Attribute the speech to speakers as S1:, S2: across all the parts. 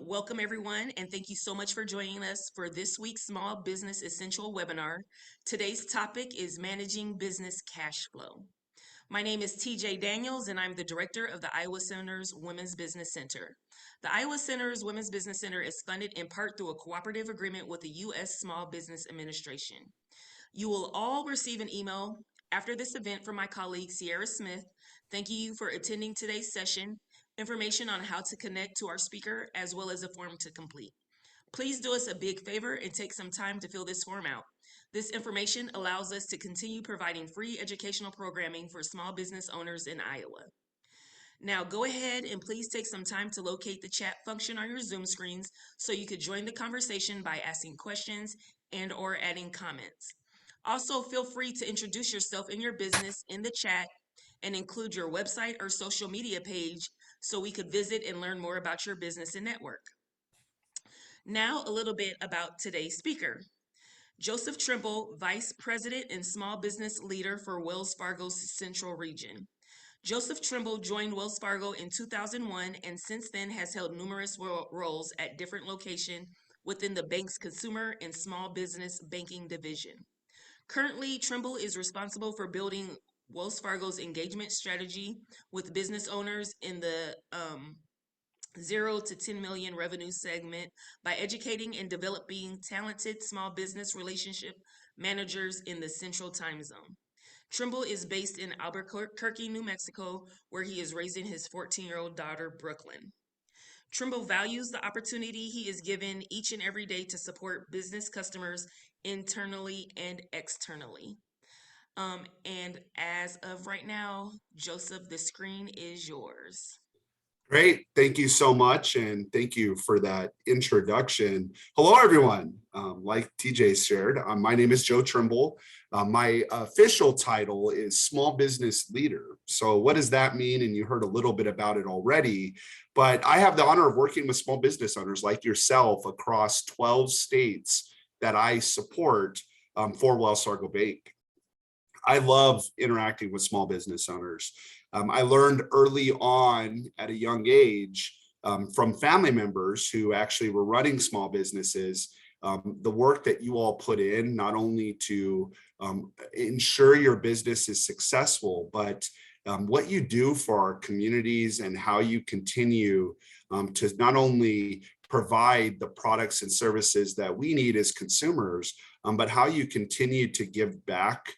S1: Welcome everyone, and thank you so much for joining us for this week's Small Business Essential webinar. Today's topic is managing business cash flow. My name is TJ Daniels, and I'm the director of the Iowa Center's Women's Business Center. The Iowa Center's Women's Business Center is funded in part through a cooperative agreement with the U.S. Small Business Administration. You will all receive an email after this event from my colleague, Sierra Smith. Thank you for attending today's session, information on how to connect to our speaker, as well as a form to complete. Please do us a big favor and take some time to fill this form out. This information allows us to continue providing free educational programming for small business owners in Iowa. Now go ahead and please take some time to locate the chat function on your Zoom screens so you could join the conversation by asking questions and or adding comments. Also, feel free to introduce yourself and your business in the chat and include your website or social media page so we could visit and learn more about your business and network. Now, a little bit about today's speaker. Joseph Trimble, Vice President and Small Business Leader for Wells Fargo's Central Region. Joseph Trimble joined Wells Fargo in 2001 and since then has held numerous roles at different locations within the bank's consumer and small business banking division. Currently, Trimble is responsible for building Wells Fargo's engagement strategy with business owners in the 0 to 10 million revenue segment by educating and developing talented small business relationship managers in the Central Time Zone. Trimble is based in Albuquerque, New Mexico, where he is raising his 14-year-old daughter, Brooklynn. Trimble values the opportunity he is given each and every day to support business customers internally and externally. And as of right now, Joseph, the screen is yours.
S2: Great. Thank you so much. And thank you for that introduction. Hello, everyone. Like TJ shared, my name is Joe Trimble. My official title is Small Business Leader. So what does that mean? And you heard a little bit about it already, but I have the honor of working with small business owners like yourself across 12 states that I support for Wells Fargo Bank. I love interacting with small business owners. I learned early on at a young age from family members who actually were running small businesses, the work that you all put in, not only to ensure your business is successful, but what you do for our communities and how you continue to not only provide the products and services that we need as consumers, but how you continue to give back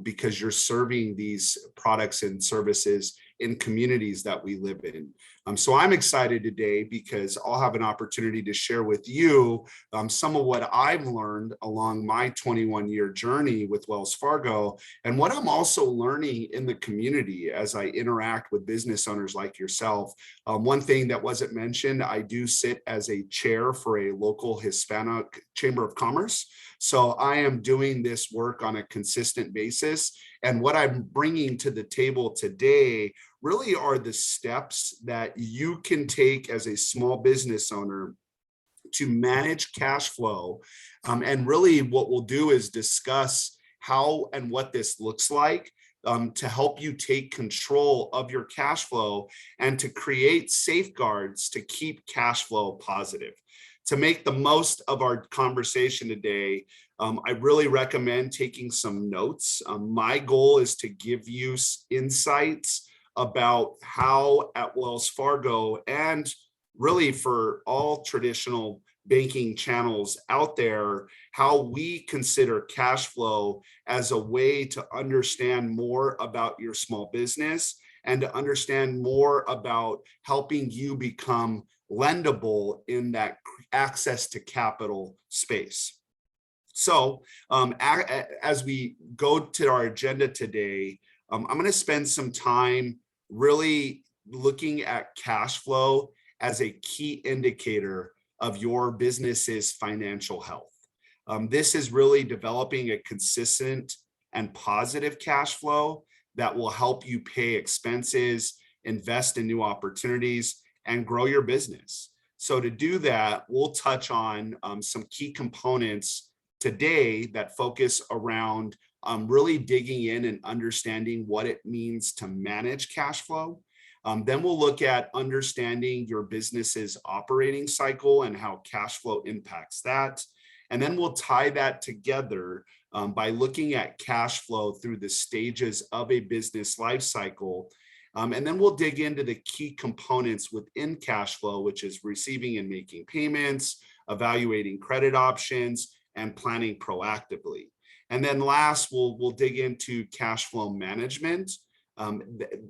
S2: because you're serving these products and services in communities that we live in. So I'm excited today because I'll have an opportunity to share with you some of what I've learned along my 21-year journey with Wells Fargo and what I'm also learning in the community as I interact with business owners like yourself. One thing that wasn't mentioned, I do sit as a chair for a local Hispanic Chamber of Commerce. So I am doing this work on a consistent basis. And what I'm bringing to the table today really are the steps that you can take as a small business owner to manage cash flow. And really what we'll do is discuss how and what this looks like to help you take control of your cash flow and to create safeguards to keep cash flow positive. To make the most of our conversation today, I really recommend taking some notes. My goal is to give you insights about how at Wells Fargo and really for all traditional banking channels out there, how we consider cash flow as a way to understand more about your small business and to understand more about helping you become lendable in that access to capital space. So as we go to our agenda today, I'm going to spend some time really looking at cash flow as a key indicator of your business's financial health. This is really developing a consistent and positive cash flow that will help you pay expenses, invest in new opportunities, and grow your business. So to do that, we'll touch on some key components today that focus around really digging in and understanding what it means to manage cash flow, Then we'll look at understanding your business's operating cycle and how cash flow impacts that. And then we'll tie that together by looking at cash flow through the stages of a business life cycle. And then we'll dig into the key components within cash flow, which is receiving and making payments, evaluating credit options, and planning proactively. And then last, we'll dig into cash flow management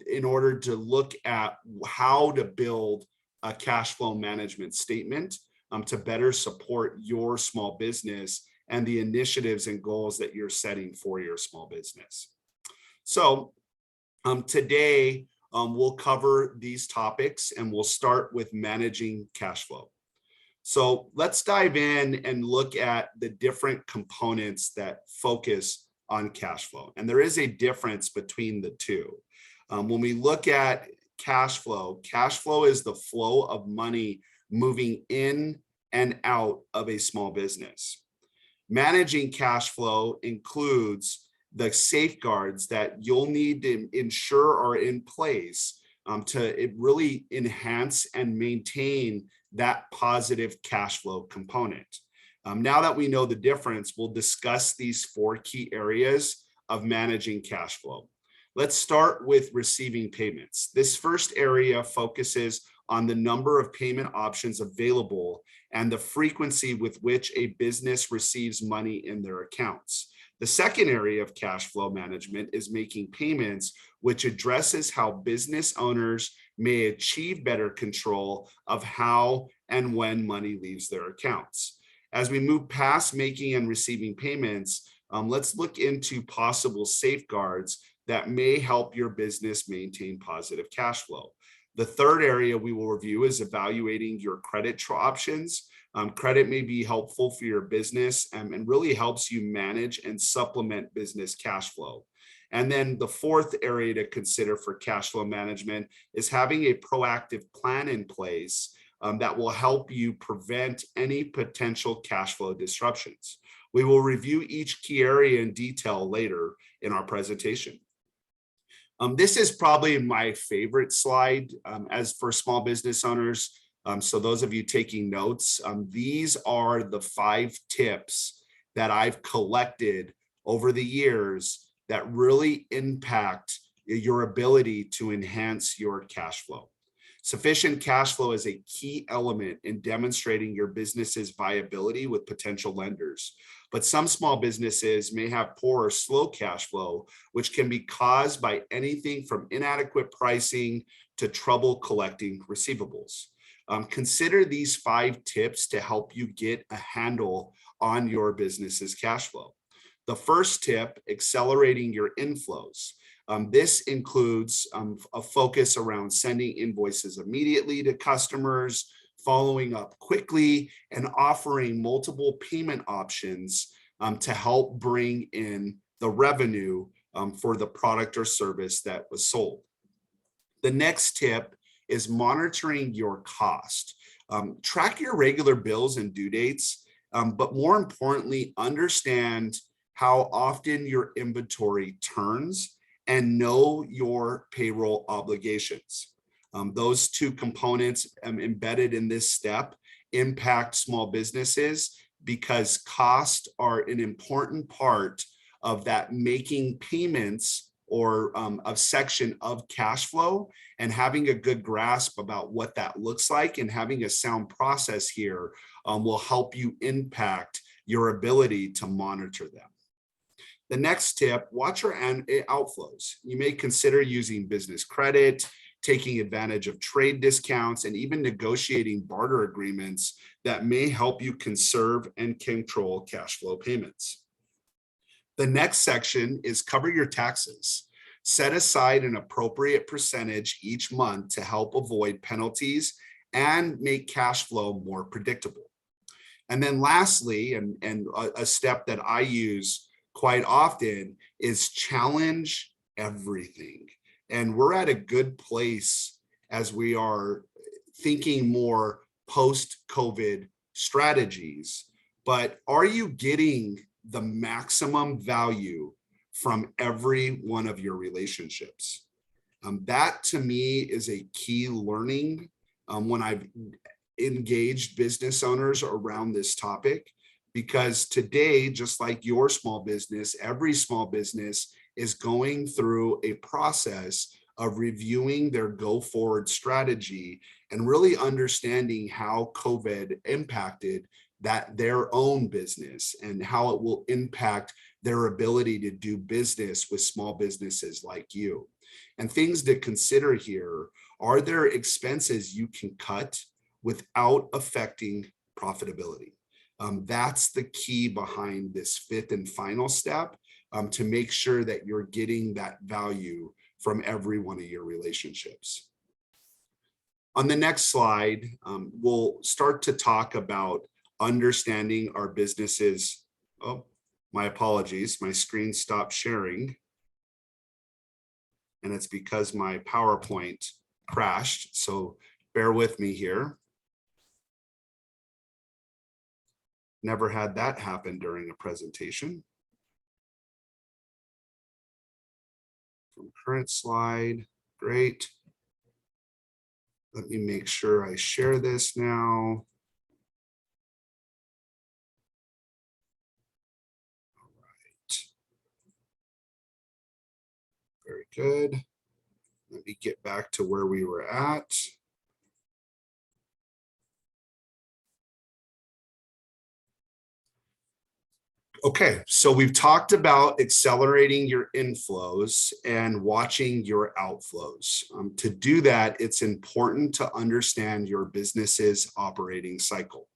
S2: in order to look at how to build a cash flow management statement to better support your small business and the initiatives and goals that you're setting for your small business. So today, we'll cover these topics and we'll start with managing cash flow. So let's dive in and look at the different components that focus on cash flow. And there is a difference between the two. When we look at cash flow is the flow of money moving in and out of a small business. Managing cash flow includes the safeguards that you'll need to ensure are in place to really enhance and maintain that positive cash flow component. Now that we know the difference, we'll discuss these 4 key areas of managing cash flow. Let's start with receiving payments. This first area focuses on the number of payment options available and the frequency with which a business receives money in their accounts. The second area of cash flow management is making payments, which addresses how business owners may achieve better control of how and when money leaves their accounts. As we move past making and receiving payments, let's look into possible safeguards that may help your business maintain positive cash flow. The third area we will review is evaluating your credit options. Credit may be helpful for your business and really helps you manage and supplement business cash flow. And then the fourth area to consider for cash flow management is having a proactive plan in place that will help you prevent any potential cash flow disruptions. We will review each key area in detail later in our presentation. This is probably my favorite slide as for small business owners. So those of you taking notes, these are the 5 tips that I've collected over the years that really impact your ability to enhance your cash flow. Sufficient cash flow is a key element in demonstrating your business's viability with potential lenders. But some small businesses may have poor or slow cash flow, which can be caused by anything from inadequate pricing to trouble collecting receivables. Consider these 5 tips to help you get a handle on your business's cash flow. The first tip, accelerating your inflows. This includes a focus around sending invoices immediately to customers, following up quickly, and offering multiple payment options to help bring in the revenue for the product or service that was sold. The next tip is monitoring your cost. Track your regular bills and due dates, but more importantly, understand how often your inventory turns and know your payroll obligations. Those 2 components embedded in this step impact small businesses because costs are an important part of that making payments or a section of cash flow, and having a good grasp about what that looks like and having a sound process here will help you impact your ability to monitor them. The next tip, watch your outflows. You may consider using business credit, taking advantage of trade discounts, and even negotiating barter agreements that may help you conserve and control cash flow payments. The next section is cover your taxes. Set aside an appropriate percentage each month to help avoid penalties and make cash flow more predictable. And then lastly, and a step that I use quite often is challenge everything. And we're at a good place as we are thinking more post-COVID strategies, but are you getting the maximum value from every one of your relationships? That to me is a key learning when I've engaged business owners around this topic, because today, just like your small business, every small business is going through a process of reviewing their go forward strategy and really understanding how COVID impacted their own business and how it will impact their ability to do business with small businesses like you. And things to consider here: are there expenses you can cut without affecting profitability? That's the key behind this fifth and final step, to make sure that you're getting that value from every one of your relationships. On the next slide, we'll start to talk about understanding our businesses. Oh, my apologies, my screen stopped sharing. And it's because my PowerPoint crashed. So bear with me here. Never had that happen during a presentation. From current slide, great. Let me make sure I share this now. All right. Very good. Let me get back to where we were at. Okay, so we've talked about accelerating your inflows and watching your outflows. To do that, it's important to understand your business's operating cycle.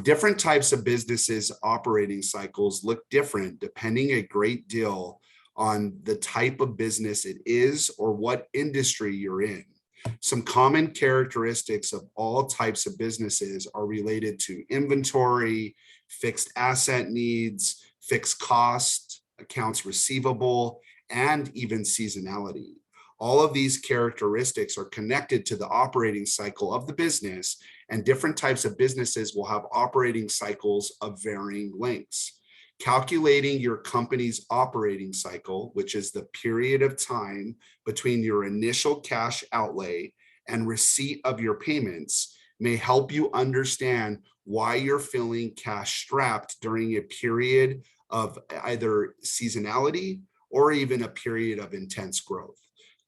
S2: Different types of businesses' operating cycles look different depending a great deal on the type of business it is or what industry you're in. Some common characteristics of all types of businesses are related to inventory, fixed asset needs, fixed cost, accounts receivable, and even seasonality. All of these characteristics are connected to the operating cycle of the business, and different types of businesses will have operating cycles of varying lengths. Calculating your company's operating cycle, which is the period of time between your initial cash outlay and receipt of your payments, may help you understand why you're feeling cash strapped during a period of either seasonality or even a period of intense growth.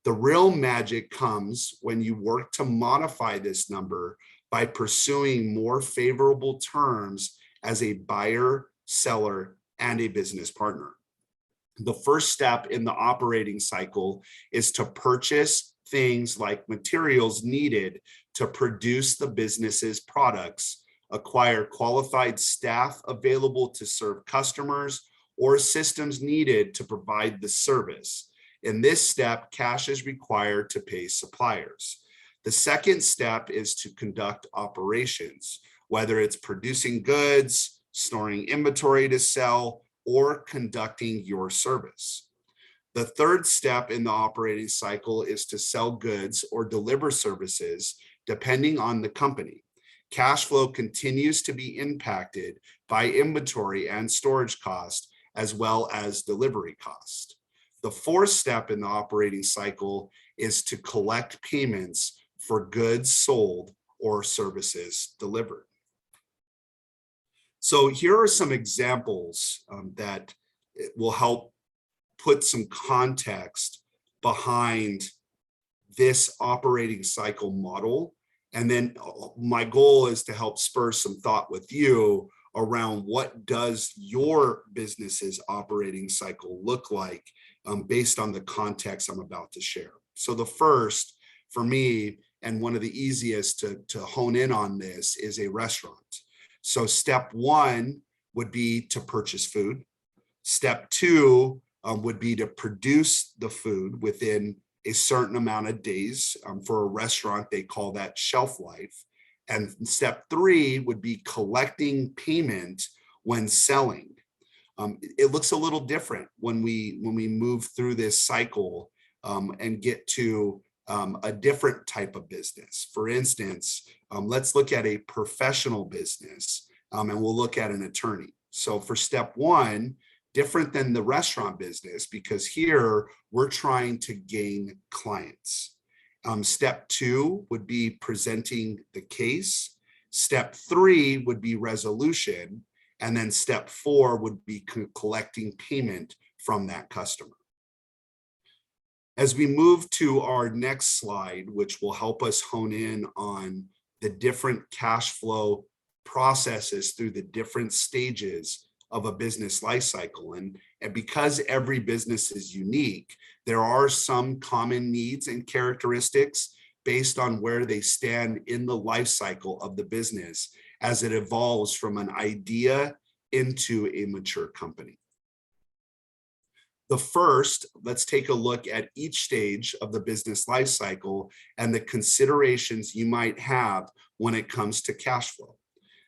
S2: The real magic comes when you work to modify this number by pursuing more favorable terms as a buyer, seller, and a business partner. The first step in the operating cycle is to purchase things like materials needed to produce the business's products, acquire qualified staff available to serve customers, or systems needed to provide the service. In this step, cash is required to pay suppliers. The second step is to conduct operations, whether it's producing goods, storing inventory to sell, or conducting your service. The third step in the operating cycle is to sell goods or deliver services, depending on the company. Cash flow continues to be impacted by inventory and storage cost, as well as delivery cost. The fourth step in the operating cycle is to collect payments for goods sold or services delivered. So here are some examples that will help put some context behind this operating cycle model. And then my goal is to help spur some thought with you around what does your business's operating cycle look like based on the context I'm about to share. So the first, for me, and one of the easiest to hone in on this, is a restaurant. So step one would be to purchase food. Step two would be to produce the food within a certain amount of days. For a restaurant, they call that shelf life. And step three would be collecting payment when selling. It looks a little different when we move through this cycle and get to a different type of business. For instance, let's look at a professional business and we'll look at an attorney. So for step one, different than the restaurant business because here we're trying to gain clients. Step 2 would be presenting the case. Step 3 would be resolution. And then step 4 would be collecting payment from that customer. As we move to our next slide, which will help us hone in on the different cash flow processes through the different stages of a business life cycle. And because every business is unique, there are some common needs and characteristics based on where they stand in the life cycle of the business as it evolves from an idea into a mature company. The first, let's take a look at each stage of the business life cycle and the considerations you might have when it comes to cash flow.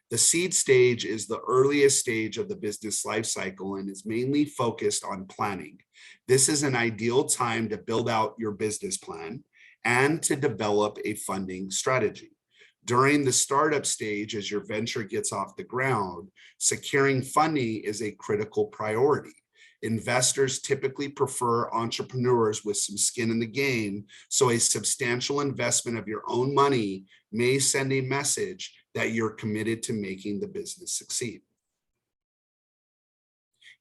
S2: The seed stage is the earliest stage of the business life cycle and is mainly focused on planning. This is an ideal time to build out your business plan and to develop a funding strategy. During the startup stage, as your venture gets off the ground, securing funding is a critical priority. Investors typically prefer entrepreneurs with some skin in the game, so a substantial investment of your own money may send a message that you're committed to making the business succeed.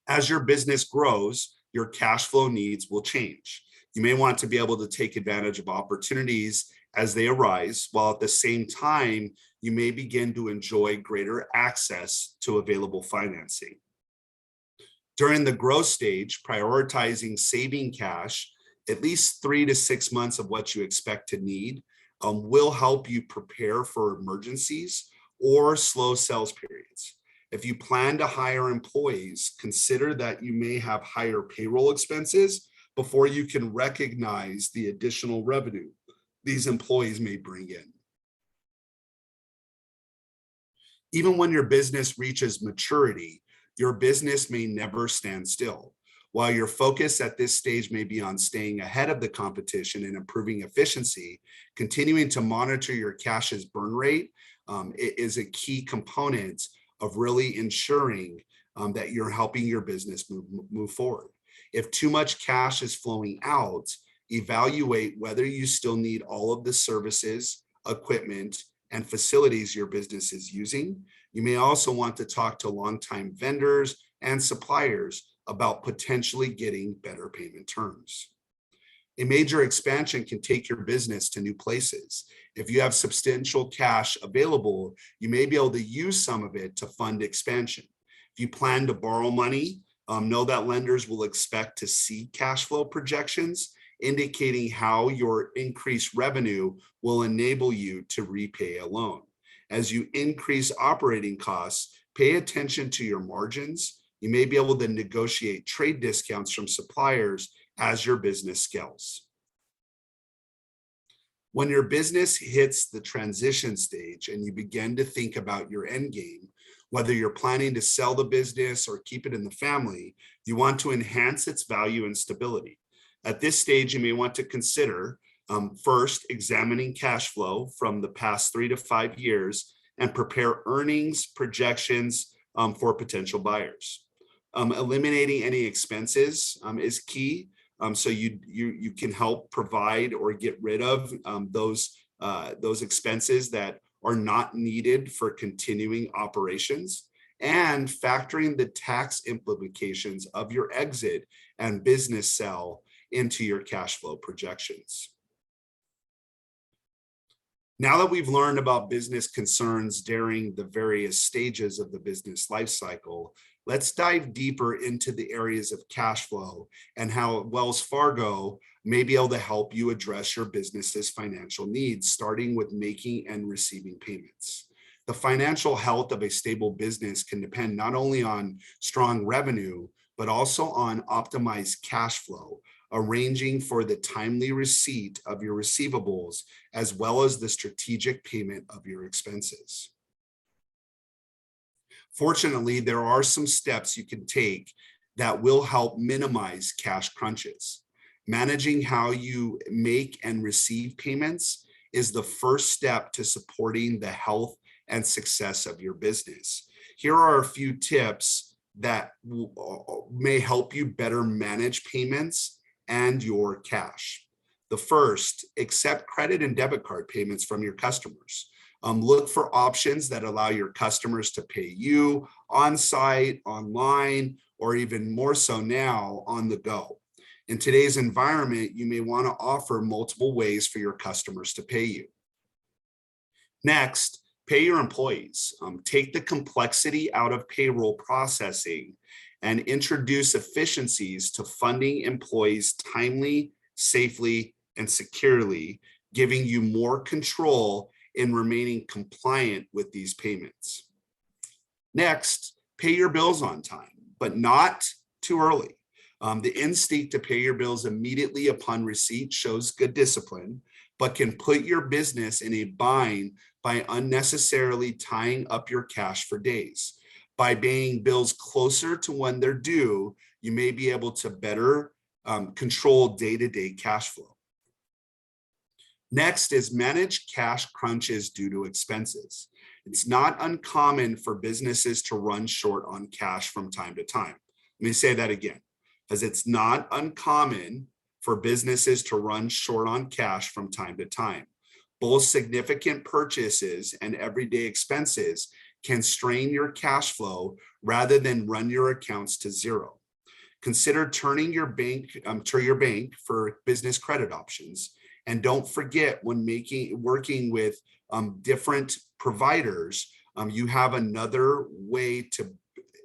S2: As your business grows, your cash flow needs will change. You may want to be able to take advantage of opportunities as they arise, while at the same time, you may begin to enjoy greater access to available financing. During the growth stage, prioritizing saving cash, at least 3 to 6 months of what you expect to need, will help you prepare for emergencies or slow sales periods. If you plan to hire employees, consider that you may have higher payroll expenses before you can recognize the additional revenue these employees may bring in. Even when your business reaches maturity, your business may never stand still. While your focus at this stage may be on staying ahead of the competition and improving efficiency, continuing to monitor your cash's burn rate is a key component of really ensuring that you're helping your business move forward. If too much cash is flowing out, evaluate whether you still need all of the services, equipment, and facilities your business is using. You may also want to talk to longtime vendors and suppliers about potentially getting better payment terms. A major expansion can take your business to new places. If you have substantial cash available, you may be able to use some of it to fund expansion. If you plan to borrow money, know that lenders will expect to see cash flow projections, indicating how your increased revenue will enable you to repay a loan. As you increase operating costs, pay attention to your margins. You may be able to negotiate trade discounts from suppliers as your business scales. When your business hits the transition stage and you begin to think about your end game, whether you're planning to sell the business or keep it in the family, you want to enhance its value and stability. At this stage, you may want to consider first examining cash flow from the past 3 to 5 years and prepare earnings projections for potential buyers. Eliminating any expenses is key. So you can help provide or get rid of those expenses that are not needed for continuing operations, and factoring the tax implications of your exit and business sell into your cash flow projections. Now that we've learned about business concerns during the various stages of the business life cycle, let's dive deeper into the areas of cash flow and how Wells Fargo may be able to help you address your business's financial needs, starting with making and receiving payments. The financial health of a stable business can depend not only on strong revenue, but also on optimized cash flow, arranging for the timely receipt of your receivables, as well as the strategic payment of your expenses. Fortunately, there are some steps you can take that will help minimize cash crunches. Managing how you make and receive payments is the first step to supporting the health and success of your business. Here are a few tips that may help you better manage payments and your cash. The first, accept credit and debit card payments from your customers. Look for options that allow your customers to pay you on site, online, or even more so now on the go. In today's environment, you may want to offer multiple ways for your customers to pay you. Next, pay your employees. Take the complexity out of payroll processing and introduce efficiencies to funding employees timely, safely, and securely, giving you more control in remaining compliant with these payments. Next, pay your bills on time, but not too early. The instinct to pay your bills immediately upon receipt shows good discipline, but can put your business in a bind by unnecessarily tying up your cash for days. By paying bills closer to when they're due, you may be able to better control day-to-day cash flow. Next is manage cash crunches due to expenses. It's not uncommon for businesses to run short on cash from time to time. Let me say that again, because it's not uncommon for businesses to run short on cash from time to time. Both significant purchases and everyday expenses can strain your cash flow rather than run your accounts to zero. Consider turning your bank to your bank for business credit options. And don't forget, when working with different providers, you have another way to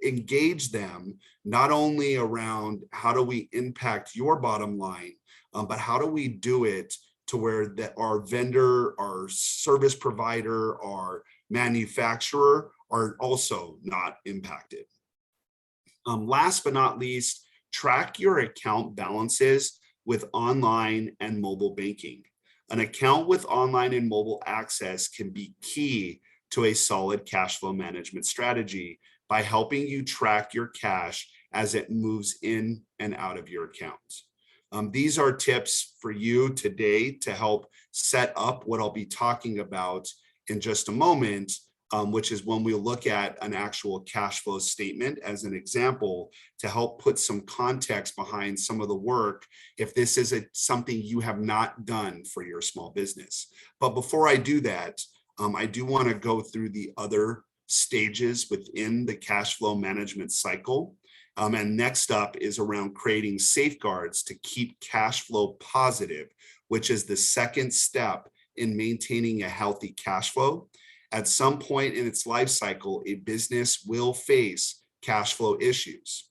S2: engage them, not only around how do we impact your bottom line, but how do we do it to where that our vendor, our service provider, our manufacturer are also not impacted. Last but not least, track your account balances with online and mobile banking. An account with online and mobile access can be key to a solid cash flow management strategy by helping you track your cash as it moves in and out of your account. These are tips for you today to help set up what I'll be talking about in just a moment, which is when we look at an actual cash flow statement as an example to help put some context behind some of the work if this is something you have not done for your small business. But before I do that, I do want to go through the other stages within the cash flow management cycle. And next up is around creating safeguards to keep cash flow positive, which is the second step in maintaining a healthy cash flow. At some point in its life cycle, a business will face cash flow issues.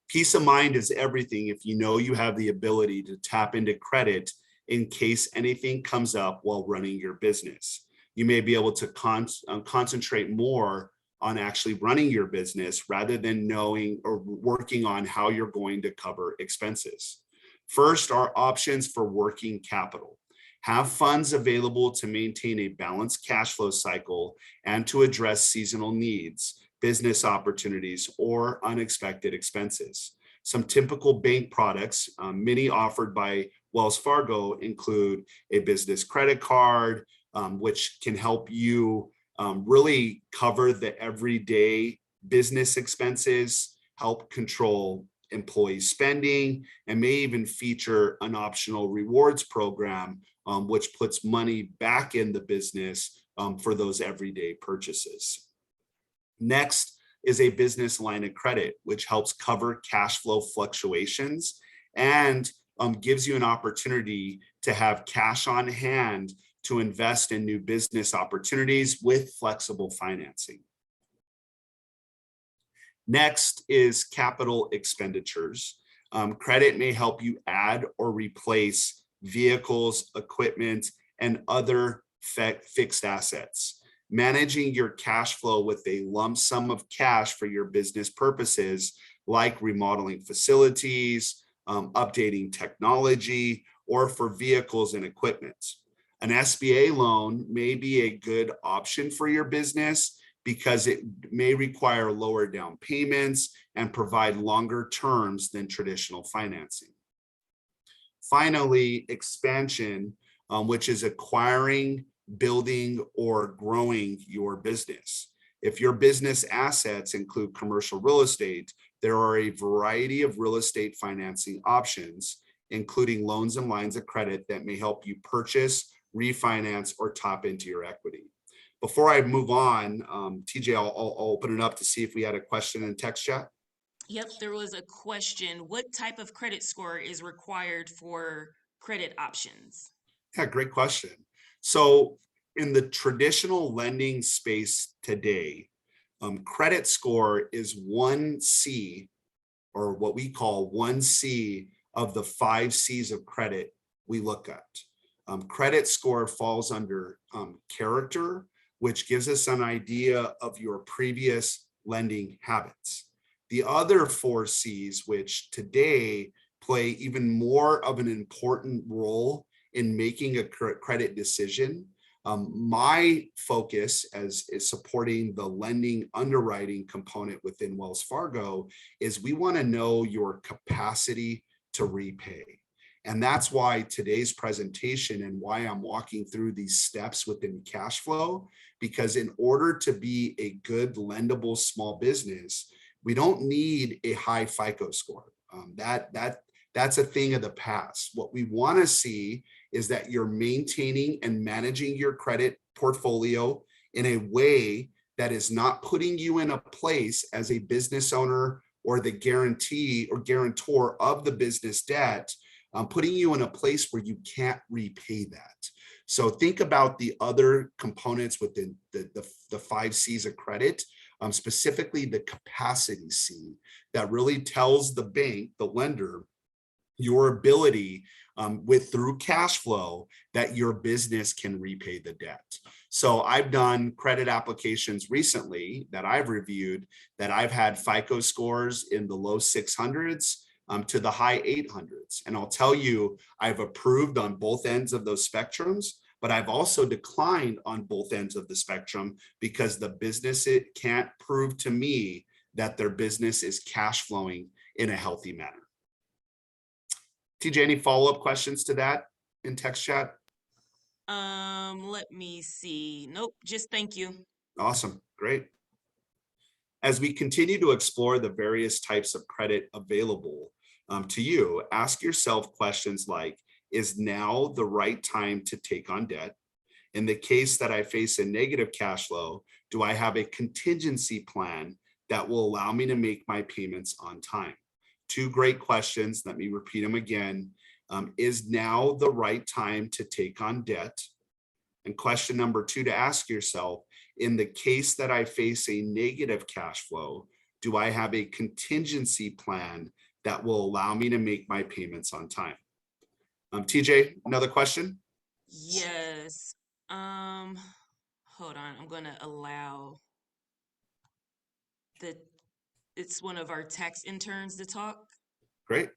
S2: Peace of mind is everything if you know you have the ability to tap into credit in case anything comes up while running your business. You may be able to concentrate more on actually running your business rather than knowing or working on how you're going to cover expenses. First are options for working capital. Have funds available to maintain a balanced cash flow cycle and to address seasonal needs, business opportunities, or unexpected expenses. Some typical bank products, many offered by Wells Fargo, include a business credit card, which can help you really cover the everyday business expenses, help control employee spending, and may even feature an optional rewards program, which puts money back in the business for those everyday purchases. Next is a business line of credit, which helps cover cash flow fluctuations and gives you an opportunity to have cash on hand to invest in new business opportunities with flexible financing. Next is capital expenditures. Credit may help you add or replace vehicles, equipment, and other fixed assets. Managing your cash flow with a lump sum of cash for your business purposes, like remodeling facilities, updating technology, or for vehicles and equipment. An SBA loan may be a good option for your business because it may require lower down payments and provide longer terms than traditional financing. Finally, expansion, which is acquiring, building, or growing your business. If your business assets include commercial real estate, there are a variety of real estate financing options, including loans and lines of credit that may help you purchase, refinance, or tap into your equity. Before I move on, TJ, I'll open it up to see if we had a question in text chat.
S1: Yep, there was a question. What type of credit score is required for credit options?
S2: Yeah, great question. So in the traditional lending space today, credit score is 1C, or what we call 1C of the 5 C's of credit we look at. Credit score falls under character, which gives us an idea of your previous lending habits. The other 4 C's, which today play even more of an important role in making a credit decision. My focus as is supporting the lending underwriting component within Wells Fargo is we want to know your capacity to repay. And that's why today's presentation and why I'm walking through these steps within cash flow, because in order to be a good lendable small business, we don't need a high FICO score. That's a thing of the past. What we want to see is that you're maintaining and managing your credit portfolio in a way that is not putting you in a place as a business owner or the guarantee or guarantor of the business debt, putting you in a place where you can't repay that. So think about the other components within the 5 C's of credit, specifically the capacity C that really tells the bank, the lender, your ability through cash flow that your business can repay the debt. So I've done credit applications recently that I've reviewed that I've had FICO scores in the low 600s to the high 800s. And I'll tell you, I've approved on both ends of those spectrums, but I've also declined on both ends of the spectrum because the business, it can't prove to me that their business is cash flowing in a healthy manner. TJ, any follow-up questions to that in text chat?
S1: Let me see. Nope, just thank you.
S2: Awesome, great. As we continue to explore the various types of credit available to you, ask yourself questions like, is now the right time to take on debt? In the case that I face a negative cash flow, do I have a contingency plan that will allow me to make my payments on time? 2 great questions. Let me repeat them again. Is now the right time to take on debt? And question number 2 to ask yourself, in the case that I face a negative cash flow, do I have a contingency plan that will allow me to make my payments on time? TJ, another question?
S1: Yes. Hold on. I'm gonna allow it's one of our tax interns to talk.
S2: Great. I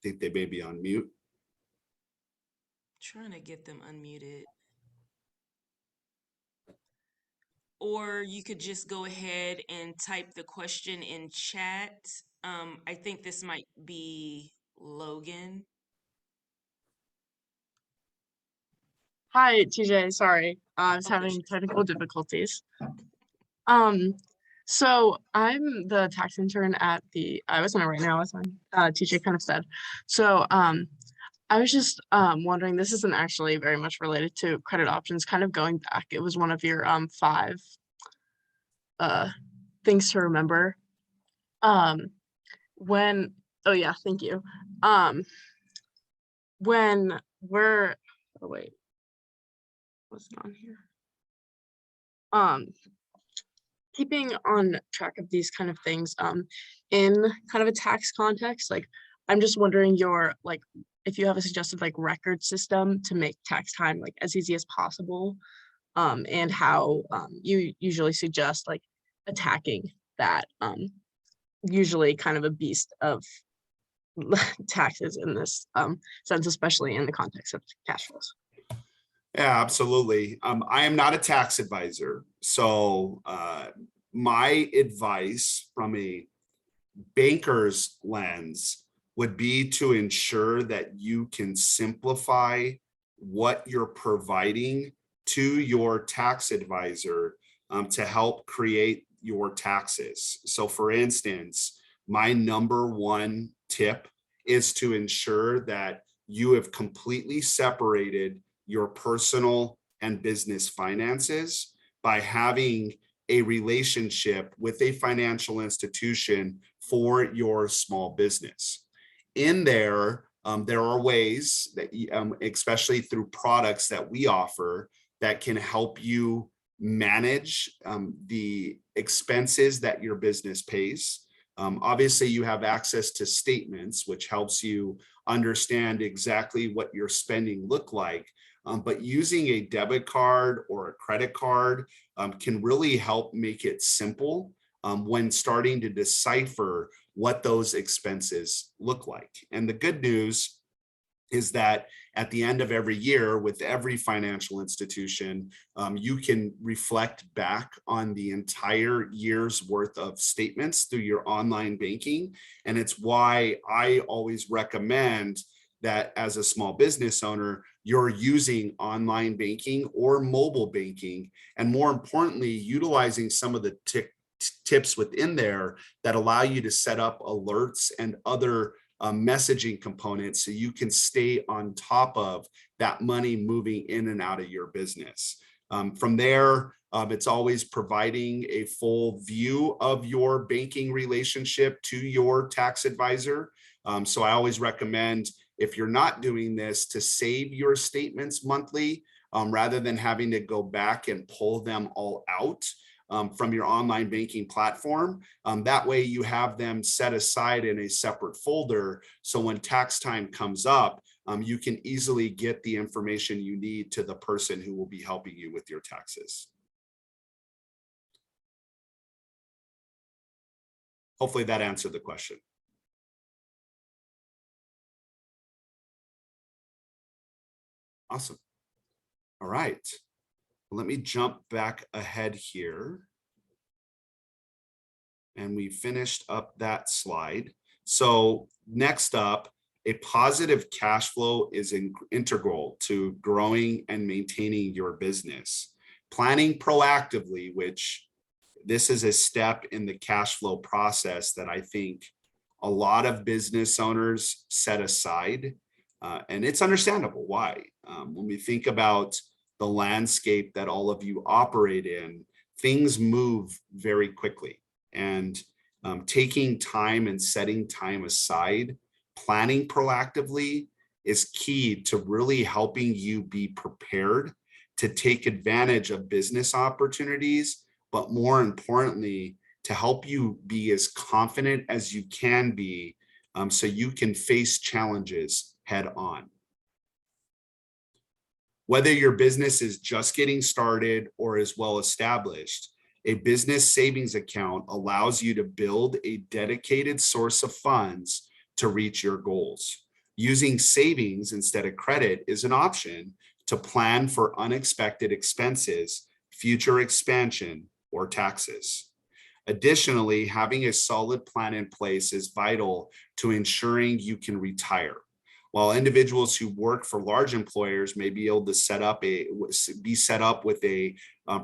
S2: think they may be on mute.
S1: Trying to get them unmuted. Or you could just go ahead and type the question in chat. I think this might be Logan.
S3: Hi, TJ. Sorry, I was
S1: Oh, there
S3: having
S1: she is.
S3: technical difficulties. So I'm the tax intern at I was on it right now, as TJ kind of said. So, I was just wondering, this isn't actually very much related to credit options, kind of going back. It was one of your 5 things to remember. Um, when, oh yeah, thank you. When we're, oh wait, what's on here? Keeping on track of these kind of things in kind of a tax context, like I'm just wondering if you have a suggested record system to make tax time as easy as possible, and how you usually suggest attacking that, usually kind of a beast of taxes in this sense, especially in the context of cash flows.
S2: Yeah, absolutely. I am not a tax advisor. So my advice from a banker's lens would be to ensure that you can simplify what you're providing to your tax advisor to help create your taxes. So for instance, my number one tip is to ensure that you have completely separated your personal and business finances by having a relationship with a financial institution for your small business. In there, there are ways that, especially through products that we offer, that can help you manage the expenses that your business pays. Obviously, you have access to statements, which helps you understand exactly what your spending look like. But using a debit card or a credit card can really help make it simple when starting to decipher what those expenses look like. And the good news is that at the end of every year with every financial institution, you can reflect back on the entire year's worth of statements through your online banking. And it's why I always recommend that as a small business owner, you're using online banking or mobile banking, and more importantly, utilizing some of the tips within there that allow you to set up alerts and other messaging components so you can stay on top of that money moving in and out of your business. From there, it's always providing a full view of your banking relationship to your tax advisor. So I always recommend, if you're not doing this, to save your statements monthly rather than having to go back and pull them all out from your online banking platform. That way you have them set aside in a separate folder. So when tax time comes up, you can easily get the information you need to the person who will be helping you with your taxes. Hopefully that answered the question. Awesome. All right. Let me jump back ahead here. And we finished up that slide. So next up, a positive cash flow is integral to growing and maintaining your business. Planning proactively, which this is a step in the cash flow process that I think a lot of business owners set aside. And it's understandable why. When we think about the landscape that all of you operate in, things move very quickly. And taking time and setting time aside, planning proactively is key to really helping you be prepared to take advantage of business opportunities, but more importantly, to help you be as confident as you can be so you can face challenges head on. Whether your business is just getting started or is well established, a business savings account allows you to build a dedicated source of funds to reach your goals. Using savings instead of credit is an option to plan for unexpected expenses, future expansion, or taxes. Additionally, having a solid plan in place is vital to ensuring you can retire. While individuals who work for large employers may be able to be set up with a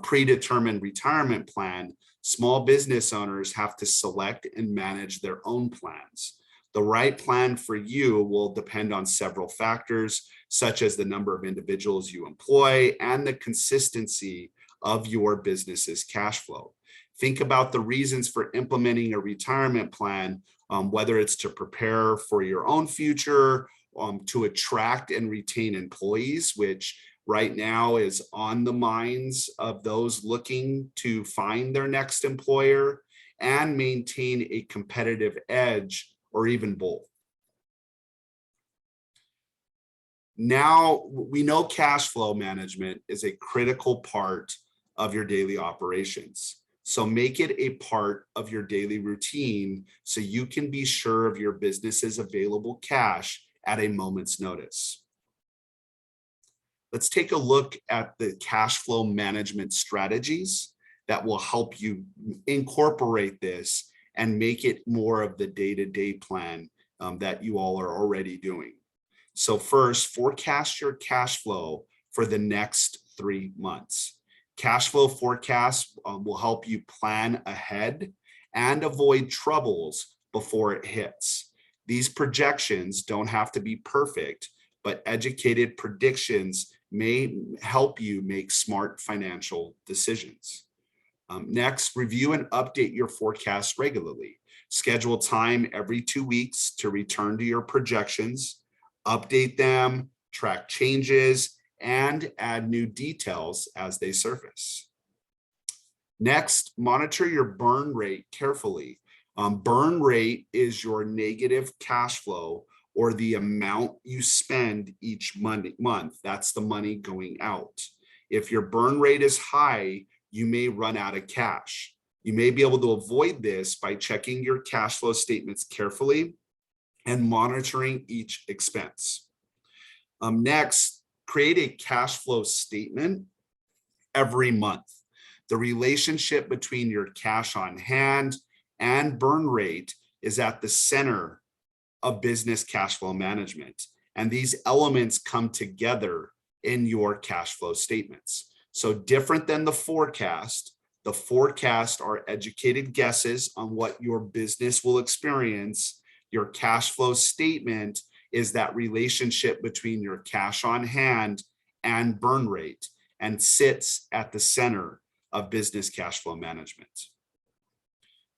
S2: predetermined retirement plan, small business owners have to select and manage their own plans. The right plan for you will depend on several factors, such as the number of individuals you employ and the consistency of your business's cash flow. Think about the reasons for implementing a retirement plan, whether it's to prepare for your own future, to attract and retain employees, which right now is on the minds of those looking to find their next employer, and maintain a competitive edge, or even both. Now, we know cash flow management is a critical part of your daily operations. So make it a part of your daily routine so you can be sure of your business's available cash at a moment's notice. Let's take a look at the cash flow management strategies that will help you incorporate this and make it more of the day-to-day plan that you all are already doing. So first, forecast your cash flow for the next 3 months. Cash flow forecasts will help you plan ahead and avoid troubles before it hits. These projections don't have to be perfect, but educated predictions may help you make smart financial decisions. Next, review and update your forecast regularly. Schedule time every 2 weeks to return to your projections, update them, track changes, and add new details as they surface. Next, monitor your burn rate carefully. Burn rate is your negative cash flow, or the amount you spend each month. That's the money going out. If your burn rate is high, you may run out of cash. You may be able to avoid this by checking your cash flow statements carefully and monitoring each expense. Next, create a cash flow statement every month. The relationship between your cash on hand and burn rate is at the center of business cash flow management. And these elements come together in your cash flow statements. So different than the forecast are educated guesses on what your business will experience. Your cash flow statement is that relationship between your cash on hand and burn rate, and sits at the center of business cash flow management.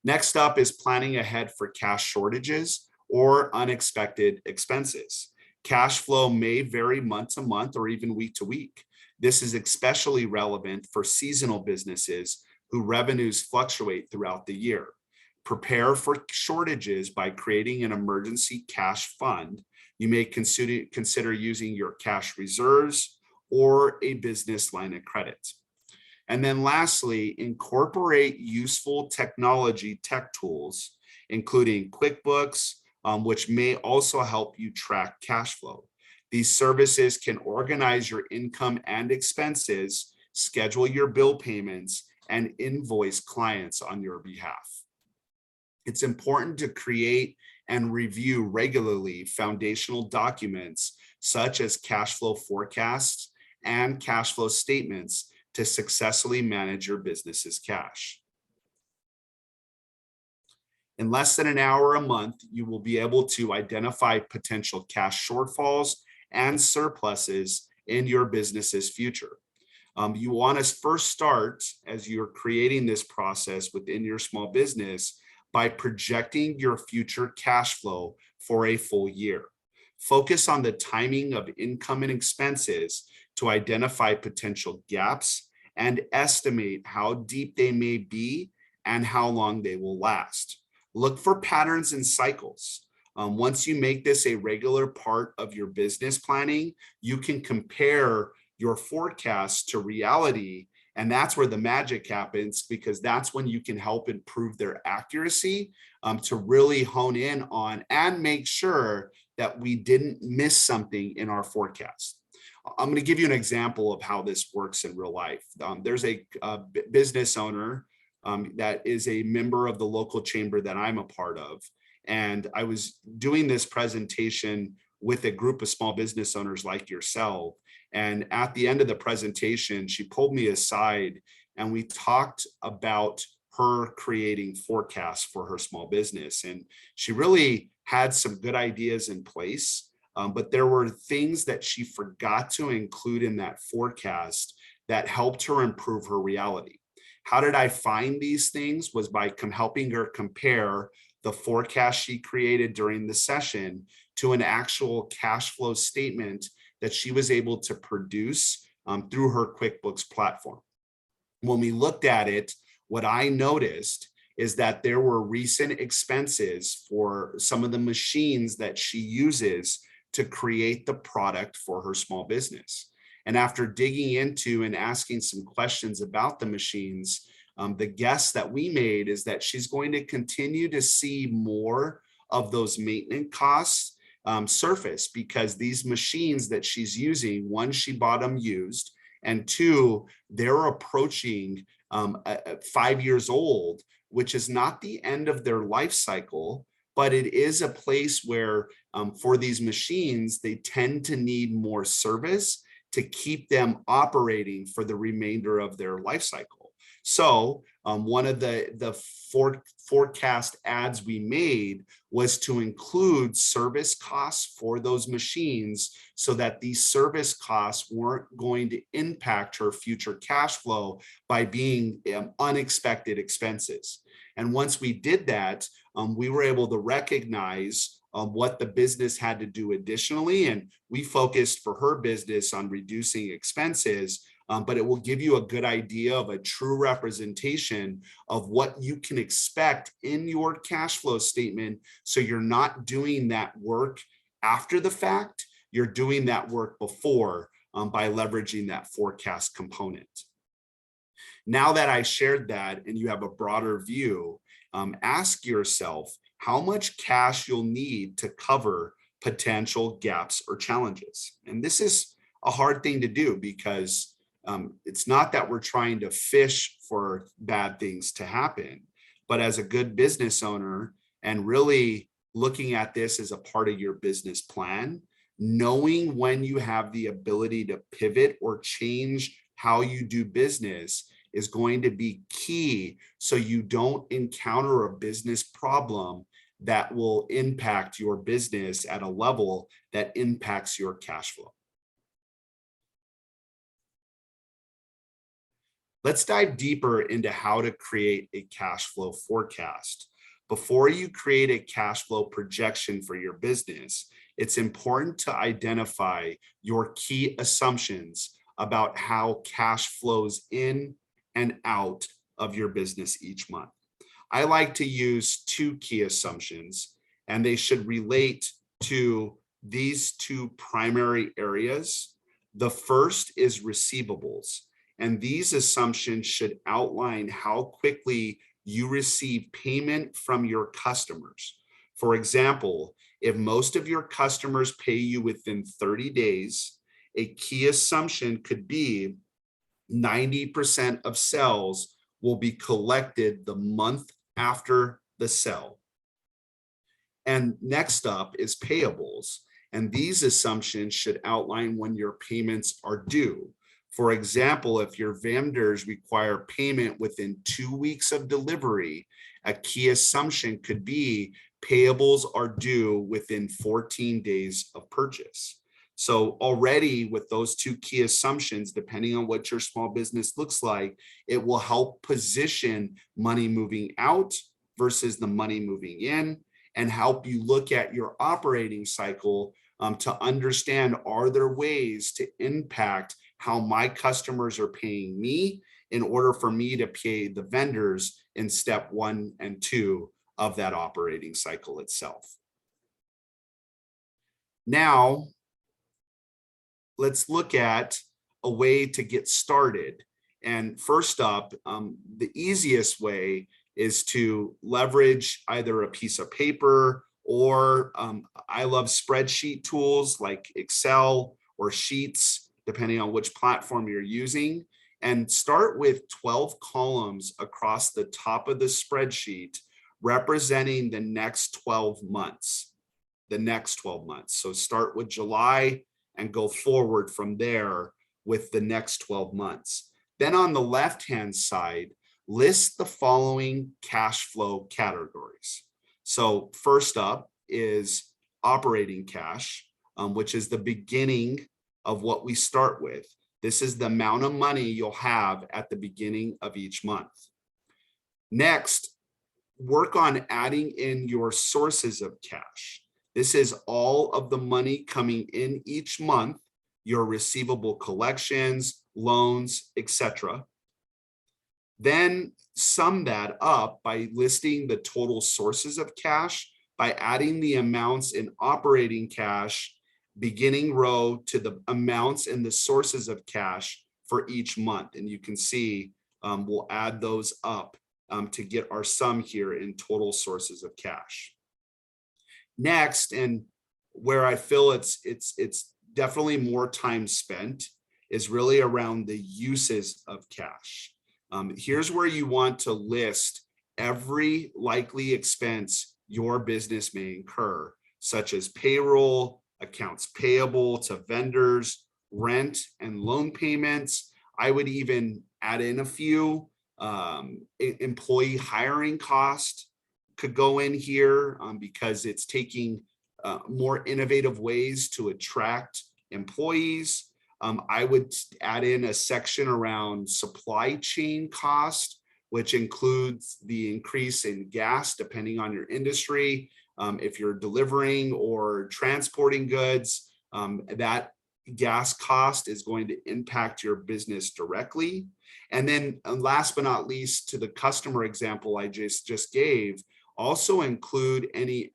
S2: Next up is planning ahead for cash shortages or unexpected expenses. Cash flow may vary month to month or even week to week. This is especially relevant for seasonal businesses whose revenues fluctuate throughout the year. Prepare for shortages by creating an emergency cash fund. You may consider using your cash reserves or a business line of credit. And then lastly, incorporate useful tech tools, including QuickBooks, which may also help you track cash flow. These services can organize your income and expenses, schedule your bill payments, and invoice clients on your behalf. It's important to create and review regularly foundational documents such as cash flow forecasts and cash flow statements to successfully manage your business's cash. In less than an hour a month, you will be able to identify potential cash shortfalls and surpluses in your business's future. You want to first start, as you're creating this process within your small business, by projecting your future cash flow for a full year. Focus on the timing of income and expenses to identify potential gaps and estimate how deep they may be and how long they will last. Look for patterns and cycles. Once you make this a regular part of your business planning, you can compare your forecast to reality. And that's where the magic happens, because that's when you can help improve their accuracy to really hone in on and make sure that we didn't miss something in our forecast. I'm going to give you an example of how this works in real life. There's a business owner that is a member of the local chamber that I'm a part of. And I was doing this presentation with a group of small business owners like yourself. And at the end of the presentation, she pulled me aside and we talked about her creating forecasts for her small business. And she really had some good ideas in place, but there were things that she forgot to include in that forecast that helped her improve her reality. How did I find these things? Was by helping her compare the forecast she created during the session to an actual cash flow statement that she was able to produce through her QuickBooks platform. When we looked at it, what I noticed is that there were recent expenses for some of the machines that she uses to create the product for her small business. And after digging into and asking some questions about the machines, the guess that we made is that she's going to continue to see more of those maintenance costs surface, because these machines that she's using, one, she bought them used, and two, they're approaching 5 years old, which is not the end of their life cycle, but it is a place where for these machines, they tend to need more service to keep them operating for the remainder of their life cycle. So one of the forecast ads we made was to include service costs for those machines so that these service costs weren't going to impact her future cash flow by being unexpected expenses. And once we did that, we were able to recognize what the business had to do additionally. And we focused for her business on reducing expenses, but it will give you a good idea of a true representation of what you can expect in your cash flow statement. So you're not doing that work after the fact, you're doing that work before by leveraging that forecast component. Now that I shared that and you have a broader view, ask yourself how much cash you'll need to cover potential gaps or challenges. And this is a hard thing to do because it's not that we're trying to fish for bad things to happen, but as a good business owner and really looking at this as a part of your business plan, knowing when you have the ability to pivot or change how you do business is going to be key so you don't encounter a business problem that will impact your business at a level that impacts your cash flow. Let's dive deeper into how to create a cash flow forecast. Before you create a cash flow projection for your business, it's important to identify your key assumptions about how cash flows in and out of your business each month. I like to use two key assumptions, and they should relate to these two primary areas. The first is receivables, and these assumptions should outline how quickly you receive payment from your customers. For example, if most of your customers pay you within 30 days, a key assumption could be 90% of sales will be collected the month after the sale. And next up is payables. And these assumptions should outline when your payments are due. For example, if your vendors require payment within 2 weeks of delivery, a key assumption could be payables are due within 14 days of purchase. So already with those two key assumptions, depending on what your small business looks like, it will help position money moving out versus the money moving in and help you look at your operating cycle to understand, are there ways to impact how my customers are paying me in order for me to pay the vendors in step 1 and 2 of that operating cycle itself. Now, let's look at a way to get started. And first up, the easiest way is to leverage either a piece of paper or I love spreadsheet tools like Excel or Sheets, depending on which platform you're using, and start with 12 columns across the top of the spreadsheet representing the next 12 months. So start with July and go forward from there with the next 12 months. Then on the left-hand side, list the following cash flow categories. So first up is operating cash, which is the beginning of what we start with. This is the amount of money you'll have at the beginning of each month. Next, work on adding in your sources of cash. This is all of the money coming in each month, your receivable collections, loans, etc. Then sum that up by listing the total sources of cash by adding the amounts in operating cash, beginning row, to the amounts in the sources of cash for each month. And you can see we'll add those up to get our sum here in total sources of cash. Next, and where I feel it's definitely more time spent, is really around the uses of cash. Here's where you want to list every likely expense your business may incur. such as payroll, accounts payable to vendors, rent and loan payments. I would even add in a few. Employee hiring cost could go in here because it's taking more innovative ways to attract employees. I would add in a section around supply chain cost, which includes the increase in gas depending on your industry. If you're delivering or transporting goods, that gas cost is going to impact your business directly. And then last but not least, to the customer example I just gave, also include any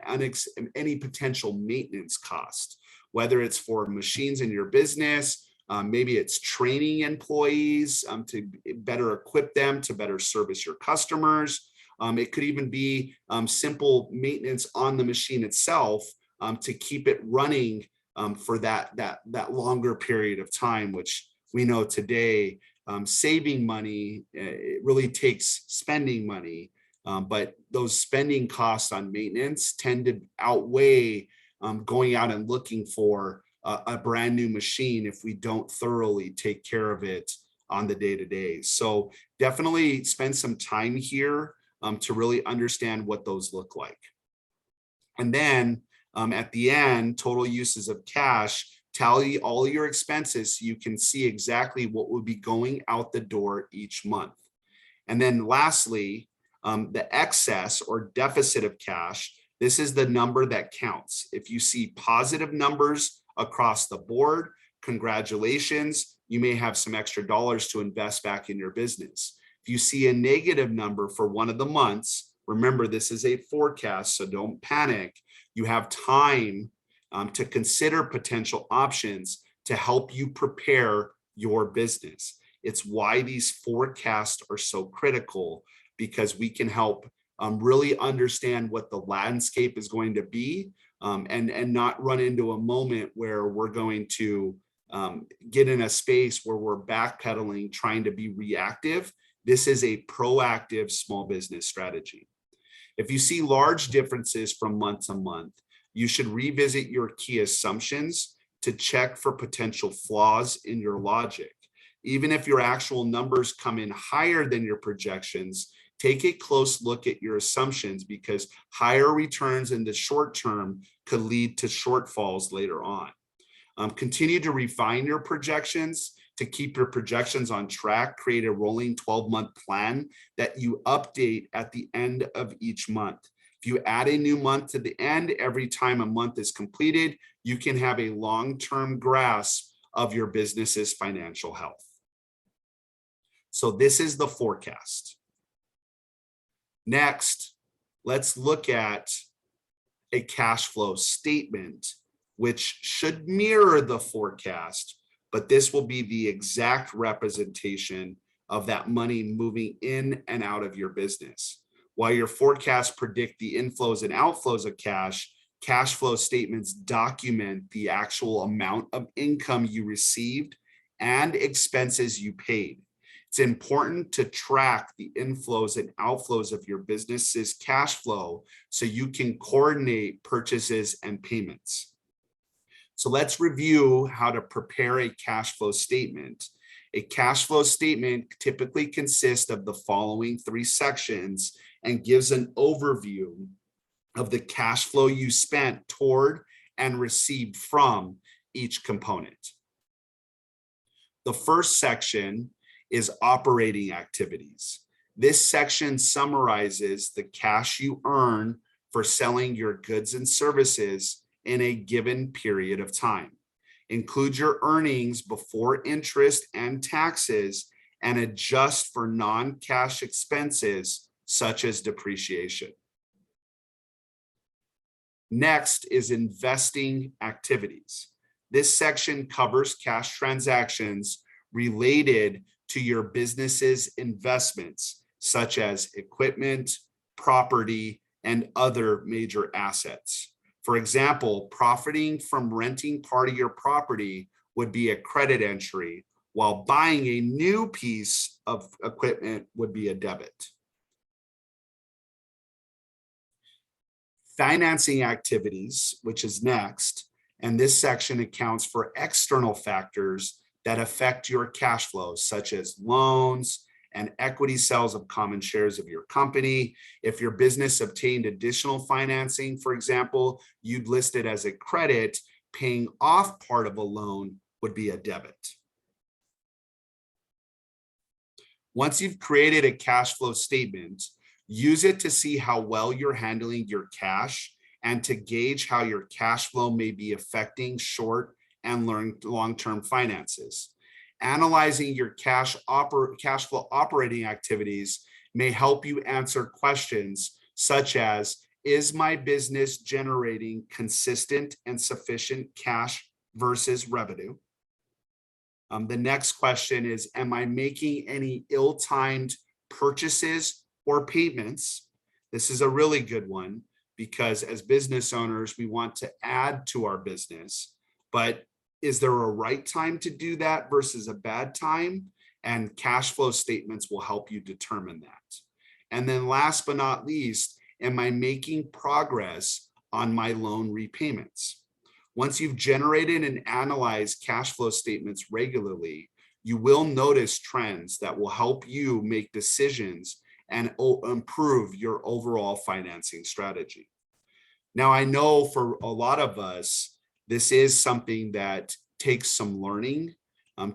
S2: potential maintenance cost, whether it's for machines in your business, maybe it's training employees to better equip them to better service your customers. It could even be simple maintenance on the machine itself to keep it running for that longer period of time, which we know today saving money, it really takes spending money, but those spending costs on maintenance tend to outweigh going out and looking for a brand new machine if we don't thoroughly take care of it on the day-to-day. So definitely spend some time here to really understand what those look like. And then at the end, total uses of cash, tally all your expenses so you can see exactly what will be going out the door each month. And then lastly, the excess or deficit of cash, this is the number that counts. If you see positive numbers across the board, congratulations, you may have some extra dollars to invest back in your business. If you see a negative number for one of the months, remember this is a forecast, so don't panic. You have time to consider potential options to help you prepare your business. It's why these forecasts are so critical, because we can help really understand what the landscape is going to be and not run into a moment where we're going to get in a space where we're backpedaling, trying to be reactive. This is a proactive small business strategy. If you see large differences from month to month, you should revisit your key assumptions to check for potential flaws in your logic. Even if your actual numbers come in higher than your projections, take a close look at your assumptions, because higher returns in the short term could lead to shortfalls later on. Continue to refine your projections to keep your projections on track. Create a rolling 12-month plan that you update at the end of each month. If you add a new month to the end every time a month is completed, you can have a long-term grasp of your business's financial health. So this is the forecast. Next, let's look at a cash flow statement, which should mirror the forecast, but this will be the exact representation of that money moving in and out of your business. While your forecasts predict the inflows and outflows of cash, cash flow statements document the actual amount of income you received and expenses you paid. It's important to track the inflows and outflows of your business's cash flow so you can coordinate purchases and payments. So let's review how to prepare a cash flow statement. A cash flow statement typically consists of the following 3 sections and gives an overview of the cash flow you spent toward and received from each component. The first section is operating activities. This section summarizes the cash you earn for selling your goods and services in a given period of time. Include your earnings before interest and taxes and adjust for non-cash expenses such as depreciation. Next is investing activities. This section covers cash transactions related to your business's investments, such as equipment, property, and other major assets. For example, profiting from renting part of your property would be a credit entry, while buying a new piece of equipment would be a debit. Financing activities, which is next, and this section accounts for external factors that affect your cash flows, such as loans and equity sales of common shares of your company. If your business obtained additional financing, for example, you'd list it as a credit. Paying off part of a loan would be a debit. Once you've created a cash flow statement, use it to see how well you're handling your cash and to gauge how your cash flow may be affecting short and long-term finances. Analyzing your cash flow operating activities may help you answer questions such as, is my business generating consistent and sufficient cash versus revenue? The next question is, am I making any ill-timed purchases or payments? This is a really good one because as business owners, we want to add to our business, but is there a right time to do that versus a bad time? And cash flow statements will help you determine that. And then last but not least, am I making progress on my loan repayments? Once you've generated and analyzed cash flow statements regularly, you will notice trends that will help you make decisions and improve your overall financing strategy. Now, I know for a lot of us, this is something that takes some learning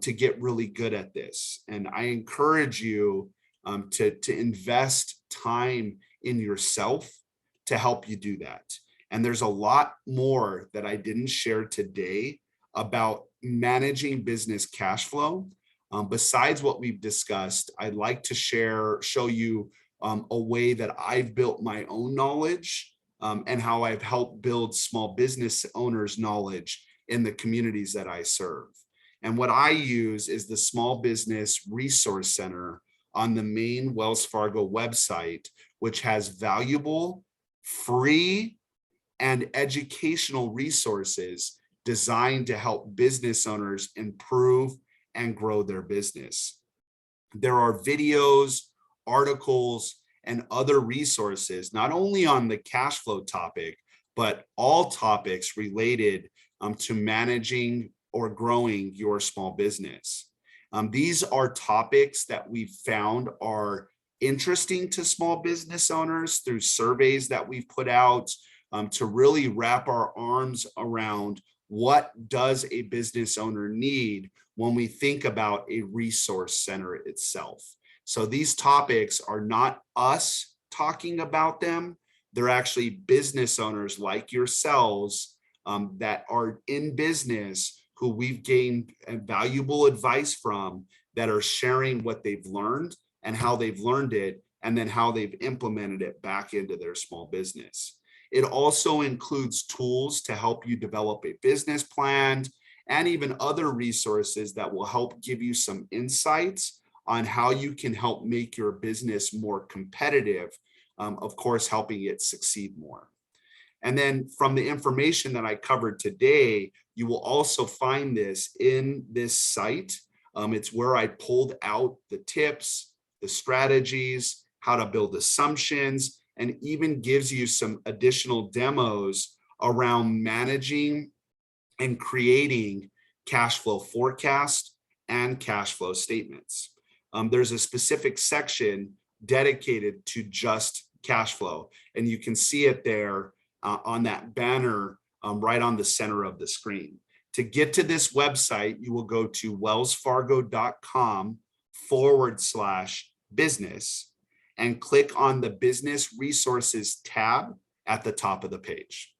S2: to get really good at this. And I encourage you to invest time in yourself to help you do that. And there's a lot more that I didn't share today about managing business cash flow. Besides what we've discussed, I'd like to show you a way that I've built my own knowledge and how I've helped build small business owners' knowledge in the communities that I serve. And what I use is the Small Business Resource Center on the main Wells Fargo website, which has valuable, free, and educational resources designed to help business owners improve and grow their business. There are videos, articles, and other resources, not only on the cash flow topic, but all topics related to managing or growing your small business. These are topics that we've found are interesting to small business owners through surveys that we've put out to really wrap our arms around what does a business owner need when we think about a resource center itself. So these topics are not us talking about them. They're actually business owners like yourselves that are in business who we've gained valuable advice from that are sharing what they've learned and how they've learned it and then how they've implemented it back into their small business. It also includes tools to help you develop a business plan and even other resources that will help give you some insights on how you can help make your business more competitive, of course, helping it succeed more. And then from the information that I covered today, you will also find this in this site. It's where I pulled out the tips, the strategies, how to build assumptions, and even gives you some additional demos around managing and creating cash flow forecast and cash flow statements. There's a specific section dedicated to just cash flow, and you can see it there on that banner right on the center of the screen. To get to this website, you will go to wellsfargo.com/business and click on the Business Resources tab at the top of the page.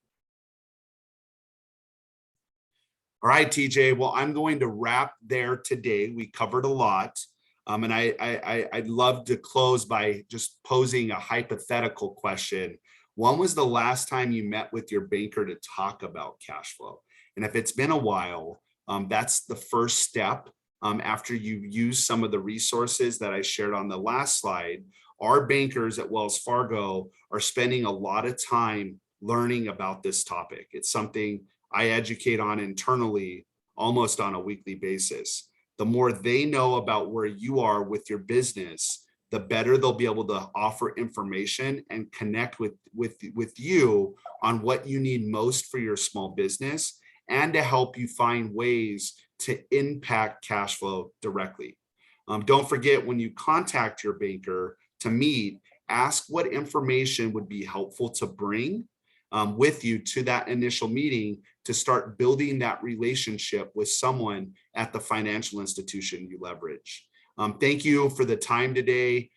S2: All right, TJ, well, I'm going to wrap there today. We covered a lot. And I'd love to close by just posing a hypothetical question. When was the last time you met with your banker to talk about cash flow? And if it's been a while, that's the first step. After you've used some of the resources that I shared on the last slide, our bankers at Wells Fargo are spending a lot of time learning about this topic. It's something I educate on internally almost on a weekly basis. The more they know about where you are with your business, the better they'll be able to offer information and connect with you on what you need most for your small business, and to help you find ways to impact cash flow directly. Don't forget, when you contact your banker to meet, ask what information would be helpful to bring with you to that initial meeting, to start building that relationship with someone at the financial institution you leverage. Thank you for the time today.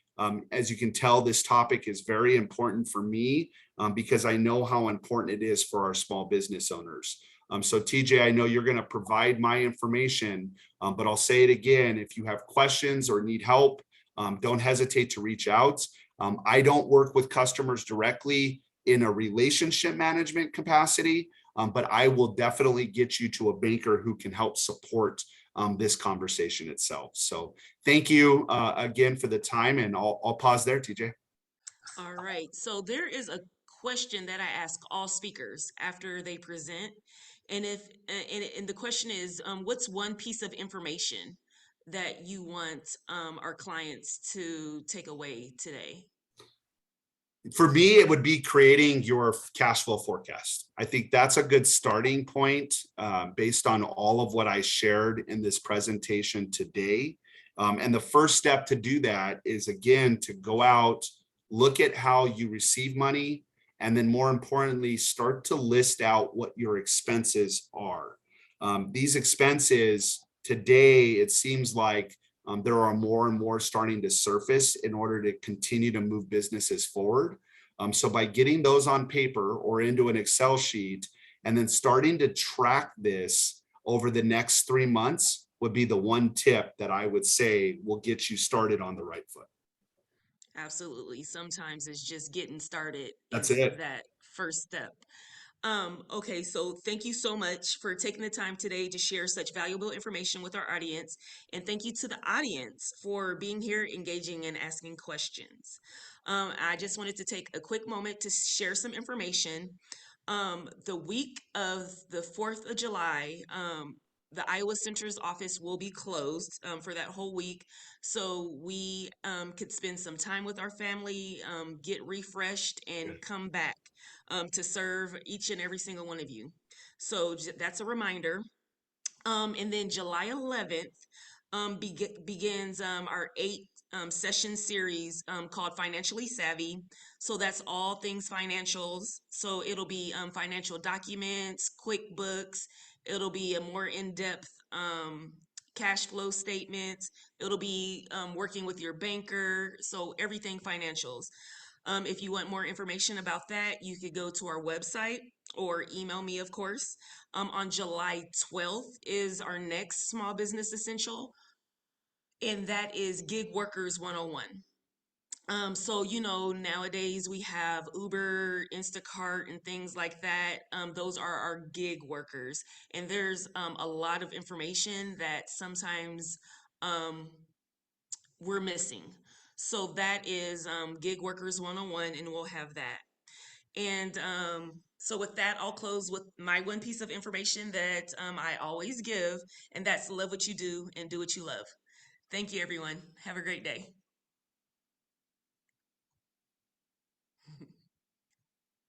S2: As you can tell, this topic is very important for me because I know how important it is for our small business owners. So TJ, I know you're going to provide my information, but I'll say it again: if you have questions or need help, don't hesitate to reach out. I don't work with customers directly in a relationship management capacity, but I will definitely get you to a banker who can help support this conversation itself. So thank you again for the time, and I'll pause there, TJ.
S1: All right. So there is a question that I ask all speakers after they present. And the question is, what's one piece of information that you want our clients to take away today?
S2: For me, it would be creating your cash flow forecast. I think that's a good starting point based on all of what I shared in this presentation today. And the first step to do that is, again, to go out, look at how you receive money, and then more importantly, start to list out what your expenses are. These expenses today, it seems like there are more and more starting to surface in order to continue to move businesses forward. So by getting those on paper or into an Excel sheet, and then starting to track this over the next 3 months, would be the one tip that I would say will get you started on the right foot.
S1: Absolutely. Sometimes it's just getting started
S2: That's
S1: is
S2: it.
S1: that first step. Okay, so thank you so much for taking the time today to share such valuable information with our audience. And thank you to the audience for being here, engaging, and asking questions. I just wanted to take a quick moment to share some information. The week of the 4th of July, the Iowa Center's office will be closed for that whole week. So we could spend some time with our family, get refreshed, and come back to serve each and every single one of you. So that's a reminder. And then July 11th begins our 8 session series called Financially Savvy. So that's all things financials. So it'll be financial documents, QuickBooks. It'll be a more in-depth cash flow statements. It'll be working with your banker. So everything financials. If you want more information about that, you could go to our website or email me, of course. On July 12th is our next Small Business Essential, and that is Gig Workers 101. So, nowadays we have Uber, Instacart, and things like that. Those are our gig workers. And there's a lot of information that sometimes um, we're missing. So that is Gig Workers 101, and we'll have that. And so with that, I'll close with my one piece of information that I always give, and that's love what you do and do what you love. Thank you, everyone. Have a great day.